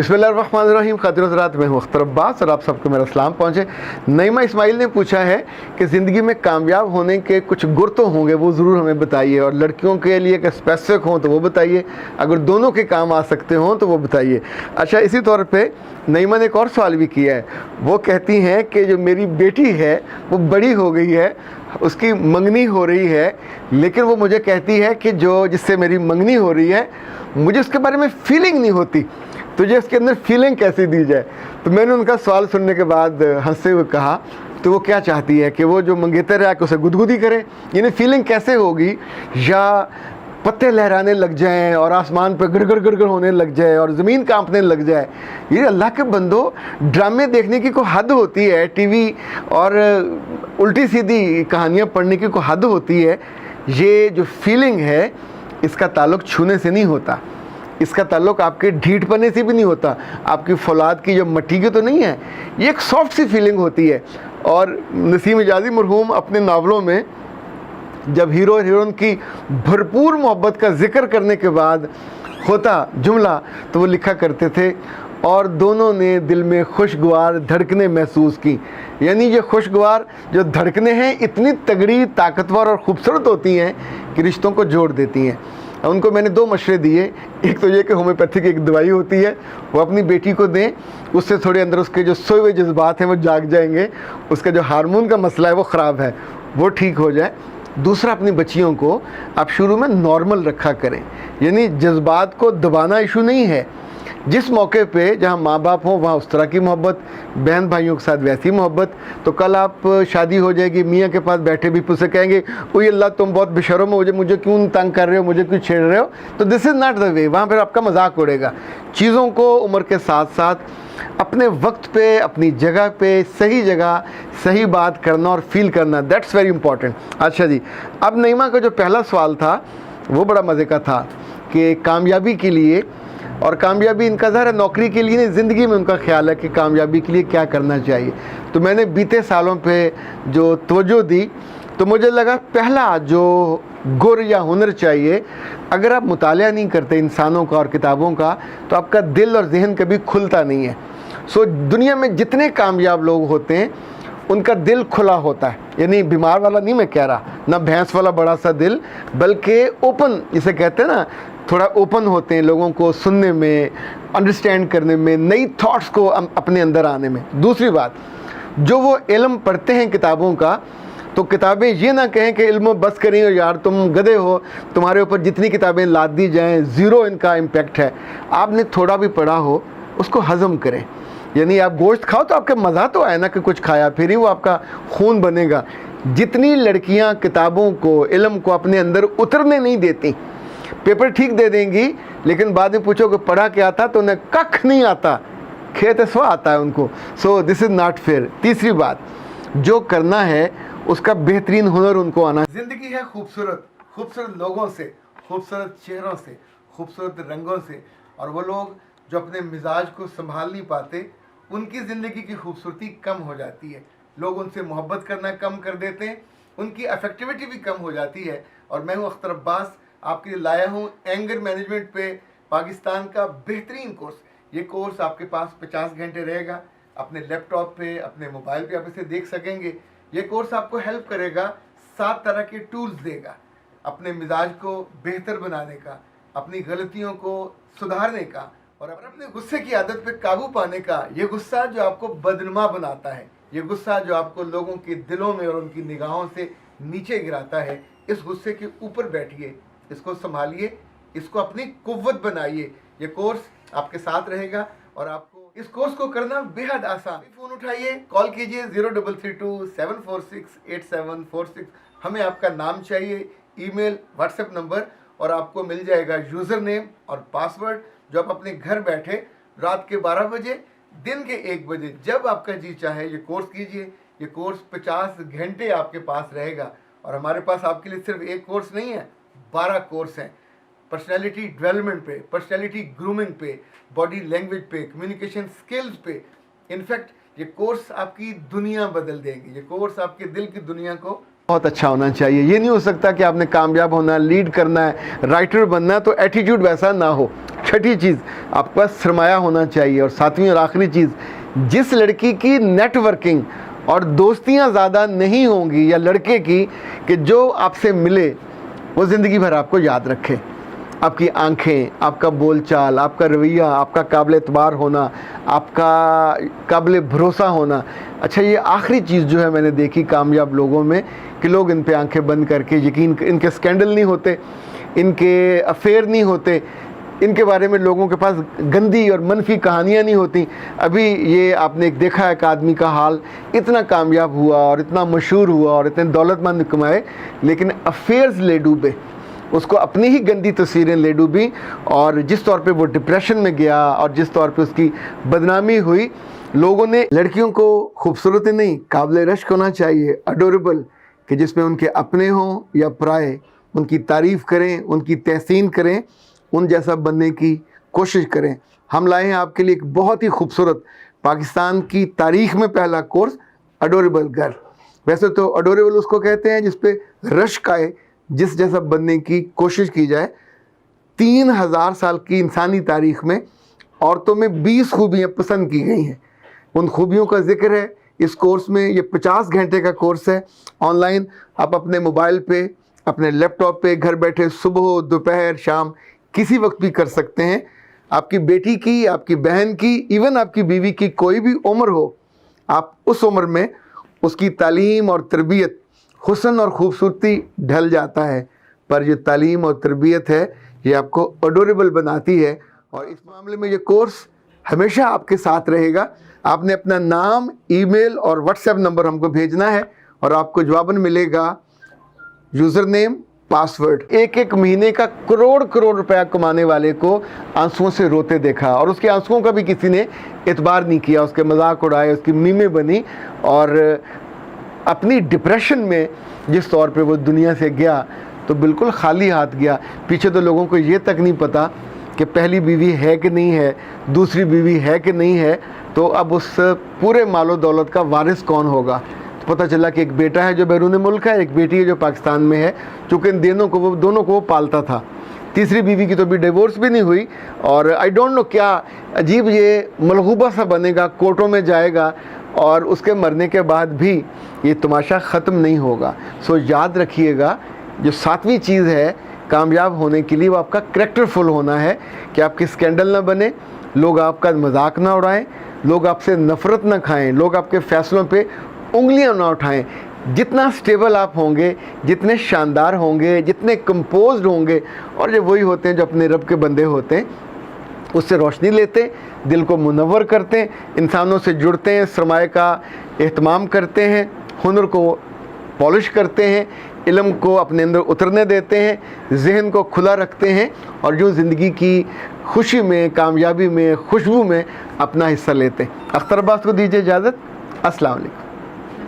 बिस्मिल्लाहिर्रहमानिर्रहीम। खातिन हज़रात, मैं हूं अख्तर अब्बास और आप सबको मेरा सलाम पहुंचे। नईमा इस्माइल ने पूछा है कि ज़िंदगी में कामयाब होने के कुछ गुर तो होंगे, वो ज़रूर हमें बताइए, और लड़कियों के लिए कि स्पेसिफिक हों तो वो बताइए, अगर दोनों के काम आ सकते हों तो वो बताइए। अच्छा, इसी तौर पे नईमा ने एक और सवाल भी किया है। वो कहती हैं कि जो मेरी बेटी है वो बड़ी हो गई है, उसकी मंगनी हो रही है, लेकिन वो मुझे कहती है कि जो जिससे मेरी मंगनी हो रही है मुझे उसके बारे में फीलिंग नहीं होती, तुझे इसके अंदर फीलिंग कैसे दी जाए। तो मैंने उनका सवाल सुनने के बाद हंसते हुए कहा, तो वो क्या चाहती है कि वो जो मंगेतर है कि उसे गुदगुदी करे, यानी फीलिंग कैसे होगी, या पत्ते लहराने लग जाएं और आसमान पे गड़गड़ गड़गड़ होने लग जाए और ज़मीन कांपने लग जाए। ये अल्लाह के बंदो, ड्रामे देखने की कोई हद होती है, टीवी और उल्टी सीधी कहानियाँ पढ़ने की कोई हद होती है। ये जो फीलिंग है इसका ताल्लुक़ छूने से नहीं होता, इसका ताल्लुक़ आपके ढीठ पने से भी नहीं होता, आपकी फौलाद की जो मट्टी की तो नहीं है, ये एक सॉफ्ट सी फीलिंग होती है। और नसीम इजाज़ी मरहूम अपने नावलों में जब हीरो और हीरोइन की भरपूर मोहब्बत का जिक्र करने के बाद होता जुमला, तो वो लिखा करते थे, और दोनों ने दिल में खुशगवार धड़कने महसूस की। यानी ये खुशगवार जो धड़कने हैं इतनी तगड़ी, ताकतवर और ख़ूबसूरत होती हैं कि रिश्तों को जोड़ देती हैं। उनको मैंने दो मशवरे दिए, एक तो ये कि होम्योपैथिक एक दवाई होती है, वो अपनी बेटी को दें, उससे थोड़े अंदर उसके जो सोए हुए जज्बात हैं वो जाग जाएंगे, उसका जो हार्मोन का मसला है वो ख़राब है वो ठीक हो जाए। दूसरा, अपनी बच्चियों को आप शुरू में नॉर्मल रखा करें, यानी जज्बात को दबाना इशू नहीं है। जिस मौके पे जहाँ माँ बाप हों वहाँ उस तरह की मोहब्बत, बहन भाइयों के साथ वैसी मोहब्बत। तो कल आप शादी हो जाएगी, मियाँ के पास बैठे भी उसे कहेंगे, ओए अल्लाह तुम बहुत बेशर्म हो, मुझे क्यों तंग कर रहे हो, मुझे क्यों छेड़ रहे हो, तो this is not the way. वहाँ पर आपका मजाक उड़ेगा। चीज़ों को उम्र के साथ साथ अपने वक्त पे, अपनी जगह पे, सही जगह सही बात करना और फील करना, दैट्स वेरी इंपॉर्टेंट। अच्छा जी, अब नईमा का जो पहला सवाल था वो बड़ा मज़े का था कि कामयाबी के लिए, और कामयाबी इनका ज़ाहिर है नौकरी के लिए नहीं, ज़िंदगी में उनका ख्याल है कि कामयाबी के लिए क्या करना चाहिए। तो मैंने बीते सालों पे जो तवज्जो दी, तो मुझे लगा पहला जो गुर या हुनर चाहिए, अगर आप मुतालिया नहीं करते इंसानों का और किताबों का, तो आपका दिल और जहन कभी खुलता नहीं है। सो दुनिया में जितने कामयाब लोग होते हैं उनका दिल खुला होता है, यानी बीमार वाला नहीं मैं कह रहा, ना भैंस वाला बड़ा सा दिल, बल्कि ओपन जिसे कहते हैं ना, थोड़ा ओपन होते हैं लोगों को सुनने में, अंडरस्टैंड करने में, नई थॉट्स को अपने अंदर आने में। दूसरी बात, जो वो इल्म पढ़ते हैं किताबों का, तो किताबें ये ना कहें कि इल्म बस करें और यार तुम गधे हो, तुम्हारे ऊपर जितनी किताबें लाद दी जाएं ज़ीरो इनका इम्पेक्ट है। आपने थोड़ा भी पढ़ा हो उसको हज़म करें, यानी आप गोश्त खाओ तो आपका मज़ा तो आए ना कि कुछ खाया, फिर ही वो आपका खून बनेगा। जितनी लड़कियां किताबों को, इल्म को अपने अंदर उतरने नहीं देती, पेपर ठीक दे देंगी, लेकिन बाद में पूछो कि पढ़ा क्या था, तो उन्हें कख नहीं आता, खेत स्वा आता है उनको। So this is not fair. तीसरी बात, जो करना है उसका बेहतरीन हुनर उनको आना। ज़िंदगी है खूबसूरत, खूबसूरत लोगों से, खूबसूरत चेहरों से, खूबसूरत रंगों से, और वो लोग जो अपने मिजाज को संभाल नहीं पाते, उनकी ज़िंदगी की खूबसूरती कम हो जाती है। लोग उनसे मोहब्बत करना कम कर देते हैं, उनकी अफेक्टिविटी भी कम हो जाती है। और मैं हूं अख्तर अब्बास, आपके लिए लाया हूं एंगर मैनेजमेंट पे पाकिस्तान का बेहतरीन कोर्स। ये कोर्स आपके पास 50 घंटे रहेगा, अपने लैपटॉप पे, अपने मोबाइल पे आप इसे देख सकेंगे। ये कोर्स आपको हेल्प करेगा, 7 तरह के टूल्स देगा अपने मिजाज को बेहतर बनाने का, अपनी गलतियों को सुधारने का, और अपने गुस्से की आदत पे काबू पाने का। ये गुस्सा जो आपको बदनुमा बनाता है, ये गुस्सा जो आपको लोगों के दिलों में और उनकी निगाहों से नीचे गिराता है, इस गुस्से के ऊपर बैठिए, इसको संभालिए, इसको अपनी कुव्वत बनाइए। ये कोर्स आपके साथ रहेगा और आपको इस कोर्स को करना बेहद आसान। फ़ोन उठाइए, कॉल कीजिए 0327468746। हमें आपका नाम चाहिए, ईमेल, व्हाट्सएप नंबर, और आपको मिल जाएगा यूज़र नेम और पासवर्ड, जो आप अपने घर बैठे रात के 12 बजे, दिन के 1 बजे, जब आपका जी चाहे ये कोर्स कीजिए। ये कोर्स 50 घंटे आपके पास रहेगा, और हमारे पास आपके लिए सिर्फ एक कोर्स नहीं है, 12 कोर्स हैं। पर्सनैलिटी डेवलपमेंट पे, पर्सनैलिटी ग्रूमिंग पे, बॉडी लैंग्वेज पे, कम्युनिकेशन स्किल्स पे। इनफैक्ट ये कोर्स आपकी दुनिया बदल देंगे, ये कोर्स आपके दिल की दुनिया को बहुत अच्छा होना चाहिए। ये नहीं हो सकता कि आपने कामयाब होना है, लीड करना है, राइटर बनना है तो एटीट्यूड वैसा ना हो। छठी चीज़, आपका सरमाया होना चाहिए। और सातवीं और आखिरी चीज़, जिस लड़की की नेटवर्किंग और दोस्तियां ज़्यादा नहीं होंगी, या लड़के की कि जो आपसे मिले वो ज़िंदगी भर आपको याद रखे, आपकी आंखें, आपका बोलचाल, आपका रवैया, आपका काबिल एतबार होना, आपका काबिल भरोसा होना। अच्छा, ये आखिरी चीज़ जो है मैंने देखी कामयाब लोगों में कि लोग इन पे आंखें बंद करके यकीन, इनके स्कैंडल नहीं होते, इनके अफेयर नहीं होते, इनके बारे में लोगों के पास गंदी और मनफी कहानियाँ नहीं होती। अभी ये आपने एक देखा है कि आदमी का हाल इतना कामयाब हुआ और इतना मशहूर हुआ और इतने दौलतमंद कमाए, लेकिन अफेयर्स ले डूबे, उसको अपनी ही गंदी तस्वीरें ले डूबी, और जिस तौर पे वो डिप्रेशन में गया और जिस तौर पे उसकी बदनामी हुई। लोगों ने लड़कियों को खूबसूरत नहीं, काबिल रश्क होना चाहिए, अडोरेबल, कि जिसमें उनके अपने हों या पराए, उनकी तारीफ़ करें, उनकी तहसीन करें, उन जैसा बनने की कोशिश करें। हम लाए हैं आपके लिए एक बहुत ही खूबसूरत पाकिस्तान की तारीख़ में पहला कोर्स, अडोरेबल गर्ल। वैसे तो अडोरेबल उसको कहते हैं जिस पे रश्क आए, जिस जैसा बनने की कोशिश की जाए। 3000 साल की इंसानी तारीख़ में औरतों में 20 खूबियाँ पसंद की गई हैं, उन खूबियों का जिक्र है इस कोर्स में। ये 50 घंटे का कोर्स है ऑनलाइन। आप अपने मोबाइल पे, अपने लैपटॉप पे घर बैठे सुबह, दोपहर, शाम किसी वक्त भी कर सकते हैं। आपकी बेटी की, आपकी बहन की, इवन आपकी बीवी की कोई भी उम्र हो, आप उस उम्र में उसकी तालीम और तरबियत, हुस्न और ख़ूबसूरती ढल जाता है, पर ये तालीम और तरबियत है ये आपको अडोरेबल बनाती है। और इस मामले में ये कोर्स हमेशा आपके साथ रहेगा। आपने अपना नाम, ईमेल और व्हाट्सएप नंबर हमको भेजना है और आपको जवाबन मिलेगा यूज़र नेम, पासवर्ड। एक एक महीने का करोड़ करोड़ रुपया कमाने वाले को आंसुओं से रोते देखा, और उसके आंसुओं का भी किसी ने एतबार नहीं किया, उसके मजाक उड़ाए, उसकी मीमें बनी, और अपनी डिप्रेशन में जिस तौर पे वो दुनिया से गया तो बिल्कुल खाली हाथ गया। पीछे तो लोगों को ये तक नहीं पता कि पहली बीवी है कि नहीं है, दूसरी बीवी है कि नहीं है, तो अब उस पूरे मालो दौलत का वारिस कौन होगा। तो पता चला कि एक बेटा है जो बैरून मुल्क है, एक बेटी है जो पाकिस्तान में है, चूँकि इन दोनों को वो पालता था। तीसरी बीवी की तो अभी डिवोर्स भी नहीं हुई, और आई डोंट नो क्या अजीब ये मलगूबा सा बनेगा, कोर्टों में जाएगा, और उसके मरने के बाद भी ये तमाशा ख़त्म नहीं होगा। सो याद रखिएगा, जो सातवीं चीज़ है कामयाब होने के लिए, वो आपका करैक्टरफुल होना है, कि आपके स्कैंडल ना बने, लोग आपका मजाक ना उड़ाएं, लोग आपसे नफ़रत ना खाएं, लोग आपके फ़ैसलों पे उंगलियां ना उठाएं। जितना स्टेबल आप होंगे, जितने शानदार होंगे, जितने कंपोज्ड होंगे, और जो वही होते हैं जो अपने रब के बंदे होते हैं, उससे रोशनी लेते हैं, दिल को मुनव्वर करते हैं, इंसानों से जुड़ते हैं, सरमाए का एहतमाम करते हैं, हुनर को पॉलिश करते हैं, इल्म को अपने अंदर उतरने देते हैं, जहन को खुला रखते हैं, और जो ज़िंदगी की खुशी में, कामयाबी में, खुशबू में अपना हिस्सा लेते हैं। अख्तर अब्बास को दीजिए इजाज़त। अस्सलाम वालेकुम।